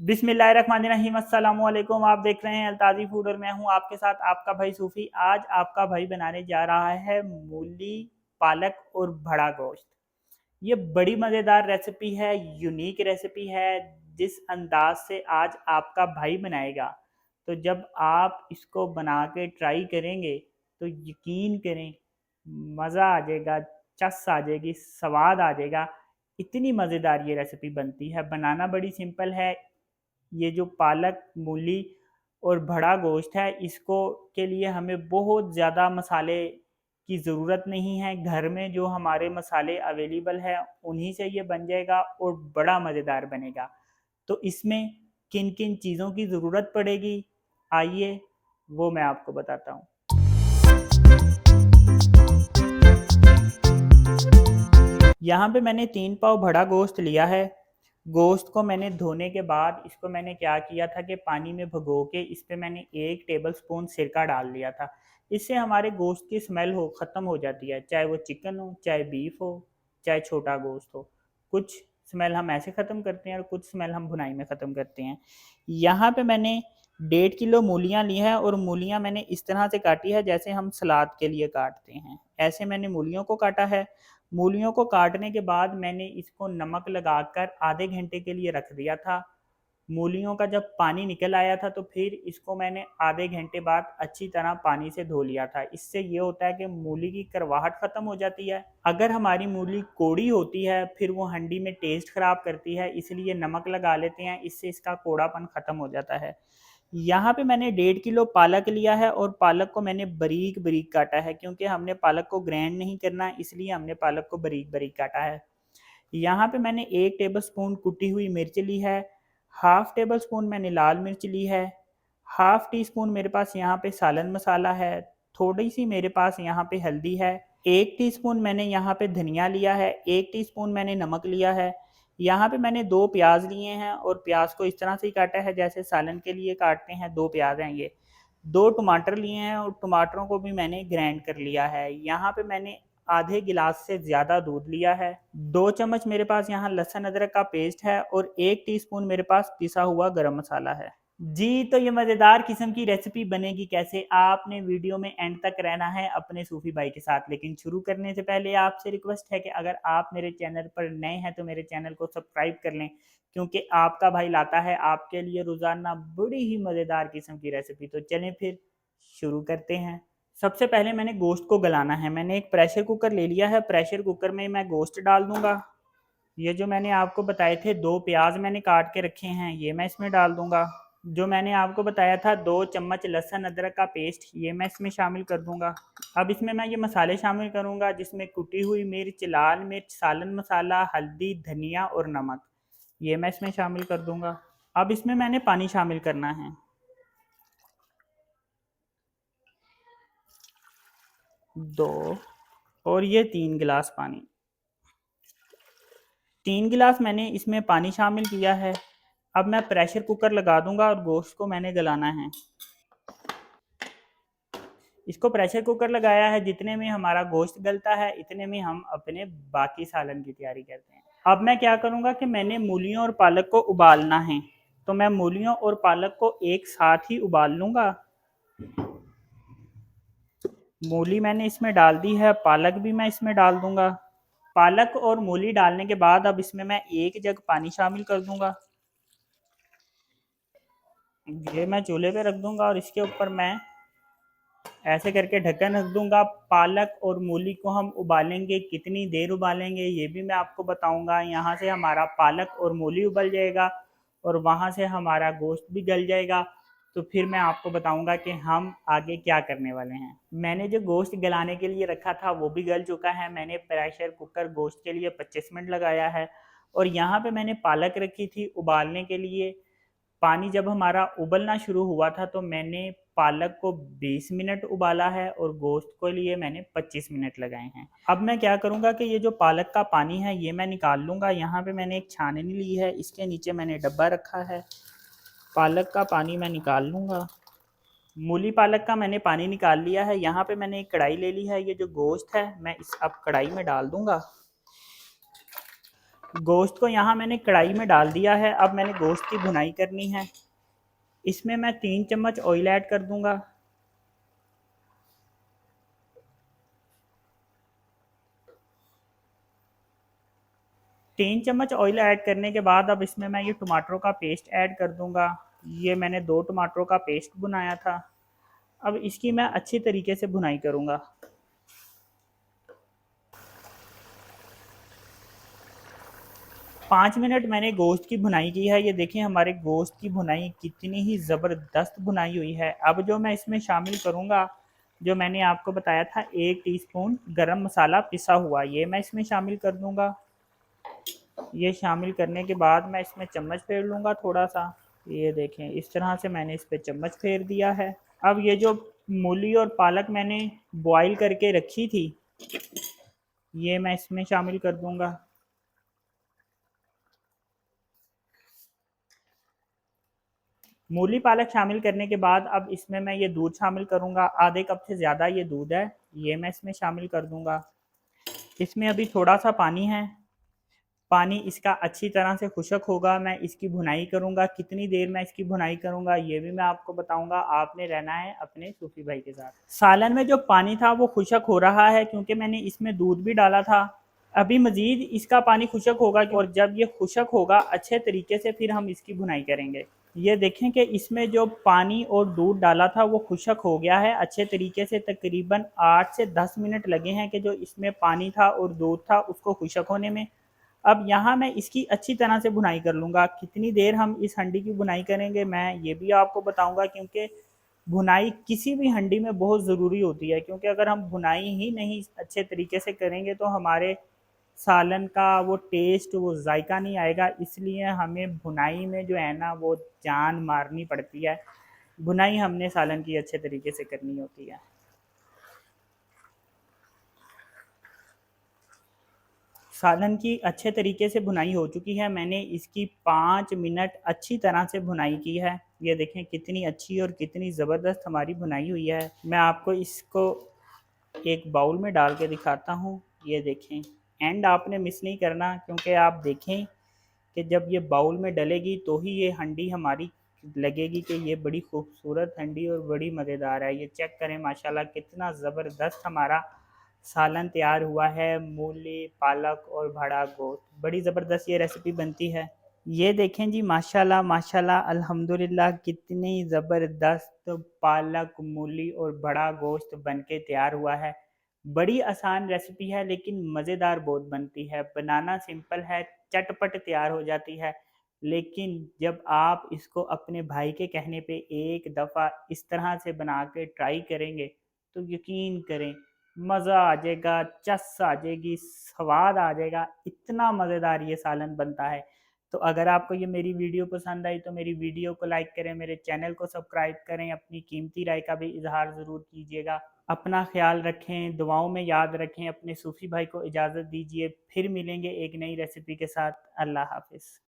बिस्मिल्लाहिर्रहमानिर्रहीम अस्सलाम वालेकुम। आप देख रहे हैं अल्ताजी फूड और मैं हूं आपके साथ आपका भाई सूफ़ी। आज आपका भाई बनाने जा रहा है मूली पालक और भड़ा गोश्त। ये बड़ी मज़ेदार रेसिपी है, यूनिक रेसिपी है। जिस अंदाज से आज आपका भाई बनाएगा, तो जब आप इसको बना के ट्राई करेंगे तो यकीन करें मज़ा आ जाएगा, चस आ जाएगी, स्वाद आ जाएगा। इतनी मज़ेदार ये रेसिपी बनती है। बनाना बड़ी सिंपल है। ये जो पालक, मूली और भड़ा गोश्त है, इसको के लिए हमें बहुत ज़्यादा मसाले की ज़रूरत नहीं है। घर में जो हमारे मसाले अवेलेबल हैं उन्हीं से ये बन जाएगा और बड़ा मज़ेदार बनेगा। तो इसमें किन किन चीज़ों की ज़रूरत पड़ेगी, आइए वो मैं आपको बताता हूँ। यहाँ पे मैंने 3 पाव भड़ा गोश्त लिया है। गोश्त को मैंने धोने के बाद इसको मैंने क्या किया था कि पानी में भिगो के इस पे मैंने 1 टेबलस्पून सिरका डाल दिया था। इससे हमारे गोश्त की स्मेल ख़त्म हो जाती है, चाहे वो चिकन हो, चाहे बीफ हो, चाहे छोटा गोश्त हो। कुछ स्मेल हम ऐसे ख़त्म करते हैं और कुछ स्मेल हम भुनाई में ख़त्म करते हैं। यहाँ पे मैंने 1.5 किलो मूलियाँ ली हैं और मूलियाँ मैंने इस तरह से काटी है जैसे हम सलाद के लिए काटते हैं। ऐसे मैंने मूलियों को काटा है। मूलियों को काटने के बाद मैंने इसको नमक लगाकर आधे घंटे के लिए रख दिया था। मूलियों का जब पानी निकल आया था तो फिर इसको मैंने आधे घंटे बाद अच्छी तरह पानी से धो लिया था। इससे ये होता है कि मूली की करवाहट ख़त्म हो जाती है। अगर हमारी मूली कोड़ी होती है फिर वो हंडी में टेस्ट ख़राब करती है, इसलिए नमक लगा लेते हैं, इससे इसका कोड़ापन ख़त्म हो जाता है। यहाँ पे मैंने 1.5 किलो पालक लिया है और पालक को मैंने बारीक बारीक काटा है, क्योंकि हमने पालक को ग्राइंड नहीं करना, इसलिए हमने पालक को बारीक बारीक काटा है। यहाँ पे मैंने 1 टेबलस्पून कुटी हुई मिर्च ली है, हाफ टेबल स्पून मैंने लाल मिर्च ली है, हाफ टी स्पून मेरे पास यहाँ पे सालन मसाला है, थोड़ी सी मेरे पास यहाँ पे हल्दी है, 1 टीस्पून मैंने यहाँ पे धनिया लिया है, 1 टीस्पून मैंने नमक लिया है। यहाँ पे मैंने 2 प्याज लिए हैं और प्याज को इस तरह से ही काटा है जैसे सालन के लिए काटते हैं। 2 प्याज हैं ये। 2 टमाटर लिए हैं और टमाटरों को भी मैंने ग्राइंड कर लिया है। यहाँ पे मैंने आधे गिलास से ज़्यादा दूध लिया है। 2 चम्मच मेरे पास यहाँ लहसुन अदरक का पेस्ट है और 1 टीस्पून मेरे पास पिसा हुआ गरम मसाला है। जी, तो ये मज़ेदार किस्म की रेसिपी बनेगी कैसे, आपने वीडियो में एंड तक रहना है अपने सूफी भाई के साथ। लेकिन शुरू करने से पहले आपसे रिक्वेस्ट है कि अगर आप मेरे चैनल पर नए हैं तो मेरे चैनल को सब्सक्राइब कर लें, क्योंकि आपका भाई लाता है आपके लिए रोज़ाना बड़ी ही मज़ेदार किस्म की रेसिपी। तो चलें फिर शुरू करते हैं। सबसे पहले मैंने गोश्त को गलाना है। मैंने एक प्रेशर कुकर ले लिया है। प्रेशर कुकर में मैं गोश्त डाल दूंगा। ये जो मैंने आपको बताए थे 2 प्याज मैंने काट के रखे हैं, ये मैं इसमें डाल दूंगा। जो मैंने आपको बताया था 2 चम्मच लहसुन अदरक का पेस्ट, ये मैं इसमें शामिल कर दूंगा। अब इसमें मैं ये मसाले शामिल करूंगा, जिसमें कुटी हुई मिर्च, लाल मिर्च, सालन मसाला, हल्दी, धनिया और नमक, ये मैं इसमें शामिल कर दूंगा। अब इसमें मैंने पानी शामिल करना है। 2 और ये 3 गिलास पानी। 3 गिलास मैंने इसमें पानी शामिल किया है। अब मैं प्रेशर कुकर लगा दूंगा और गोश्त को मैंने गलाना है। इसको प्रेशर कुकर लगाया है, जितने में हमारा गोश्त गलता है इतने में हम अपने बाकी सालन की तैयारी करते हैं। अब मैं क्या करूंगा कि मैंने मूलियों और पालक को उबालना है, तो मैं मूलियों और पालक को एक साथ ही उबाल लूंगा। मूली मैंने इसमें डाल दी है, पालक भी मैं इसमें डाल दूंगा। पालक और मूली डालने के बाद अब इसमें मैं 1 जग पानी शामिल कर दूंगा। ये मैं चूल्हे पे रख दूंगा और इसके ऊपर मैं ऐसे करके ढक्कन रख दूंगा। पालक और मूली को हम उबालेंगे, कितनी देर उबालेंगे ये भी मैं आपको बताऊंगा। यहाँ से हमारा पालक और मूली उबल जाएगा और वहाँ से हमारा गोश्त भी गल जाएगा। तो फिर मैं आपको बताऊंगा कि हम आगे क्या करने वाले हैं। मैंने जो गोश्त गलाने के लिए रखा था वो भी गल चुका है। मैंने प्रेशर कुकर गोश्त के लिए 25 मिनट लगाया है और यहाँ पे मैंने पालक रखी थी उबालने के लिए। पानी जब हमारा उबलना शुरू हुआ था तो मैंने पालक को 20 मिनट उबाला है और गोश्त के लिए मैंने 25 मिनट लगाए हैं। अब मैं क्या करूँगा कि ये जो पालक का पानी है ये मैं निकाल लूँगा। यहाँ पे मैंने एक छाननी ली है, इसके नीचे मैंने डब्बा रखा है। पालक का पानी मैं निकाल लूँगा। मूली पालक का मैंने पानी निकाल लिया है। यहाँ पे मैंने एक कढ़ाई ले ली है। ये जो गोश्त है मैं इस अब कढ़ाई में डाल दूँगा। गोश्त को यहाँ मैंने कढ़ाई में डाल दिया है। अब मैंने गोश्त की भुनाई करनी है। इसमें मैं 3 चम्मच ऑयल ऐड कर दूंगा। 3 चम्मच ऑयल ऐड करने के बाद अब इसमें मैं ये टमाटरों का पेस्ट ऐड कर दूंगा। ये मैंने 2 टमाटरों का पेस्ट बनाया था। अब इसकी मैं अच्छी तरीके से भुनाई करूंगा। 5 मिनट मैंने गोश्त की भुनाई की है। ये देखें हमारे गोश्त की भुनाई कितनी ही ज़बरदस्त भुनाई हुई है। अब जो मैं इसमें शामिल करूंगा, जो मैंने आपको बताया था 1 टीस्पून गरम मसाला पिसा हुआ, ये मैं इसमें शामिल कर दूंगा। ये शामिल करने के बाद मैं इसमें चम्मच फेर लूँगा थोड़ा सा। ये देखें इस तरह से मैंने इस पे चम्मच फेर दिया है। अब ये जो मूली और पालक मैंने बॉईल करके रखी थी, ये मैं इसमें शामिल कर दूंगा। मूली पालक शामिल करने के बाद अब इसमें मैं ये दूध शामिल करूंगा। आधे कप से ज़्यादा ये दूध है, ये मैं इसमें शामिल कर दूंगा। इसमें अभी थोड़ा सा पानी है। पानी इसका अच्छी तरह से खुशक होगा। मैं इसकी भुनाई करूंगा। कितनी देर मैं इसकी भुनाई करूंगा ये भी मैं आपको बताऊंगा। आपने रहना है अपने सूफी भाई के साथ। सालन में जो पानी था वो खुशक हो रहा है, क्योंकि मैंने इसमें दूध भी डाला था। अभी मजीद इसका पानी खुशक होगा, और जब ये खुशक होगा अच्छे तरीके से फिर हम इसकी भुनाई करेंगे। ये देखें कि इसमें जो पानी और दूध डाला था वो खुशक हो गया है अच्छे तरीके से। तकरीबन 8 से 10 मिनट लगे हैं कि जो इसमें पानी था और दूध था उसको खुशक होने में। अब यहाँ मैं इसकी अच्छी तरह से भुनाई कर लूँगा। कितनी देर हम इस हंडी की भुनाई करेंगे मैं ये भी आपको बताऊँगा, क्योंकि भुनाई किसी भी हंडी में बहुत ज़रूरी होती है। क्योंकि अगर हम भुनाई ही नहीं अच्छे तरीके से करेंगे तो हमारे सालन का वो टेस्ट, वो जायका नहीं आएगा। इसलिए हमें भुनाई में जो है ना वो जान मारनी पड़ती है। भुनाई हमने सालन की अच्छे तरीके से करनी होती है। सालन की अच्छे तरीके से भुनाई हो चुकी है। मैंने इसकी 5 मिनट अच्छी तरह से भुनाई की है। ये देखें कितनी अच्छी और कितनी ज़बरदस्त हमारी भुनाई हुई है। मैं आपको इसको एक बाउल में डाल के दिखाता हूँ। ये देखें, एंड आपने मिस नहीं करना, क्योंकि आप देखें कि जब ये बाउल में डलेगी तो ही ये हंडी हमारी लगेगी कि ये बड़ी खूबसूरत हंडी और बड़ी मज़ेदार है। ये चेक करें माशाल्लाह कितना ज़बरदस्त हमारा सालन तैयार हुआ है। मूली पालक और भड़ा गोश्त, बड़ी ज़बरदस्त ये रेसिपी बनती है। ये देखें जी माशाल्लाह माशाल्लाह अल्हम्दुलिल्लाह कितनी ज़बरदस्त पालक मूली और बड़ा गोश्त बन के तैयार हुआ है। बड़ी आसान रेसिपी है लेकिन मज़ेदार बहुत बनती है। बनाना सिंपल है, चटपट तैयार हो जाती है। लेकिन जब आप इसको अपने भाई के कहने पे एक दफ़ा इस तरह से बना के ट्राई करेंगे तो यकीन करें मज़ा आ जाएगा, चस आ जाएगी, स्वाद आ जाएगा। इतना मज़ेदार ये सालन बनता है। तो अगर आपको ये मेरी वीडियो पसंद आई तो मेरी वीडियो को लाइक करें, मेरे चैनल को सब्सक्राइब करें, अपनी कीमती राय का भी इजहार ज़रूर कीजिएगा। अपना ख्याल रखें, दुआओं में याद रखें। अपने सूफ़ी भाई को इजाज़त दीजिए। फिर मिलेंगे एक नई रेसिपी के साथ। अल्लाह हाफ़िज़।